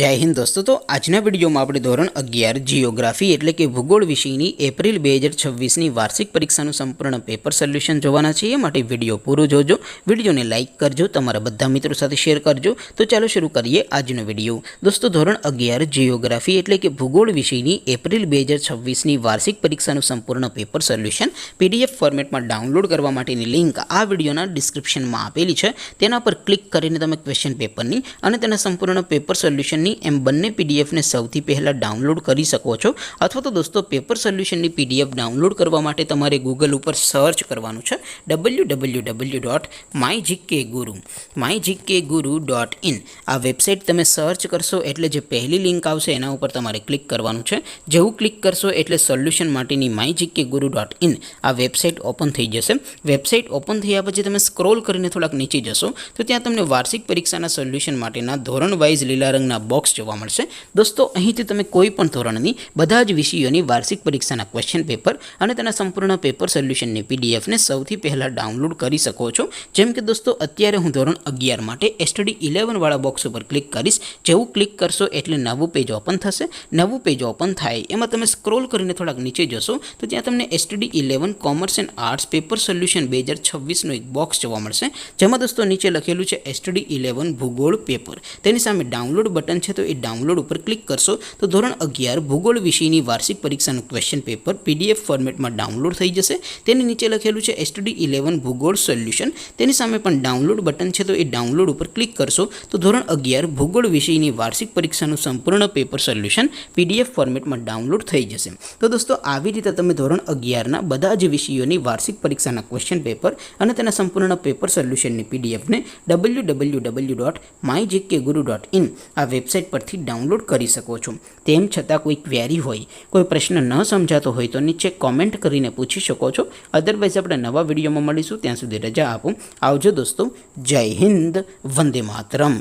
जय हिंद दोस्तों। तो आजना विडियो में આપણે ધોરણ 11 જીઓગ્રાફી એટલે કે ભૂગોળ વિષયની એપ્રિલ 2026 ની વાર્ષિક પરીક્ષાનું સંપૂર્ણ પેપર સોલ્યુશન જોવાના છે। માટે વિડિયો પૂરો જોજો, વિડિયોને લાઈક કરજો, તમારા બધા મિત્રો સાથે શેર કરજો। તો ચાલો શરૂ કરીએ આજનો વિડિયો। દોસ્તો ધોરણ 11 જીઓગ્રાફી એટલે કે ભૂગોળ વિષયની એપ્રિલ 2026 ની વાર્ષિક પરીક્ષાનું સંપૂર્ણ પેપર સોલ્યુશન પીડીએફ ફોર્મેટમાં ડાઉનલોડ કરવા માટેની લિંક આ વિડિયોના ડિસ્ક્રિપ્શનમાં આપેલી છે। તેના પર ક્લિક કરીને તમે ક્વેશ્ચન પેપરની અને તેના સંપૂર્ણ પેપર સોલ્યુશન एम बने पीडीएफ ने सौथी पहला डाउनलॉड करी सको छो। अथवा तो दोस्तों पेपर सोल्यूशन नी पीडीएफ डाउनलॉड करवा माटे तमारे गूगल पर सर्च करवानुं छे www.mygkguru.in। आ वेबसाइट तमे सर्च करशो एटले जे पहली लिंक आवशे एना उपर तमारे क्लिक करवानुं छे। जेवुं क्लिक करशो एटले सोल्यूशन माटेनी mygkguru.in आ वेबसाइट ओपन थई जशे। वेबसाइट ओपन थया पछी तमे स्क्रॉल करीने थोड़ाक नीचे जशो तो त्यां तमने वार्षिक परीक्षाना सोल्यूशन माटेना धोरण वाइज लीला रंगना बॉक्स जोवा मळशे। दोस्तों અહીંથી તમે કોઈ પણ ધોરણની બધા જ વિષયોની વાર્ષિક પરીક્ષાના ક્વેશ્ચન પેપર અને તેના સંપૂર્ણ પેપર સોલ્યુશનની પીડીએફ ને સૌથી પહેલા ડાઉનલોડ કરી શકો છો। જેમ કે દોસ્તો અત્યારે હું ધોરણ 11 માટે એસટીડી 11 વાળા બોક્સ ઉપર ક્લિક કરીશ। જેવું ક્લિક કરશો એટલે નવું પેજ ઓપન થશે। નવું પેજ ઓપન થાય એમાં તમે સ્ક્રોલ કરીને થોડાક નીચે જશો તો ત્યાં તમને STD 11 commerce and arts paper solution 2026 નો એક બોક્સ જોવા મળશે। જેમાં દોસ્તો નીચે લખેલું છે એસટીડી 11 ભૂગોળ પેપર। તેની સામે ડાઉનલોડ बटन है तो ये डाउनलॉड पर क्लिक करशो तो धोरण 11 भूगोल विषय वार्षिक परीक्षा क्वेश्चन पेपर पीडीएफ फॉर्मेट में डाउनलॉड थई जशे। तेनी नीचे लखेलू है एसटीडी 11 भूगोल सोल्यूशन। तेनी सामे पण डाउनलॉड बटन है तो ये डाउनलॉड पर क्लिक करशो तो धोरण 11 भूगोल विषय वार्षिक परीक्षा संपूर्ण पेपर सोल्यूशन पीडीएफ फॉर्मेट में डाउनलॉड थई जशे। तो दोस्तों આવી રીતે તમે ધોરણ 11 ના બધા જ વિષયોની વાર્ષિક પરીક્ષાના ક્વેશ્ચન પેપર અને તેના સંપૂર્ણ પેપર સોલ્યુશનની પીડીએફ ને www.mygkguru.in आ वेबसाइट पर डाउनलॉड कर सको छो। तेम छतां कोई क्वेरी होय, कोई प्रश्न न समझातो होय तो नीचे कॉमेंट करीने पूछी शको छो। अदरवाइज आपणे नवा विडियो में मळीशुं, त्यां सुधी रजा आपो। आवजो दोस्तों। जय हिंद, वंदे मातरम।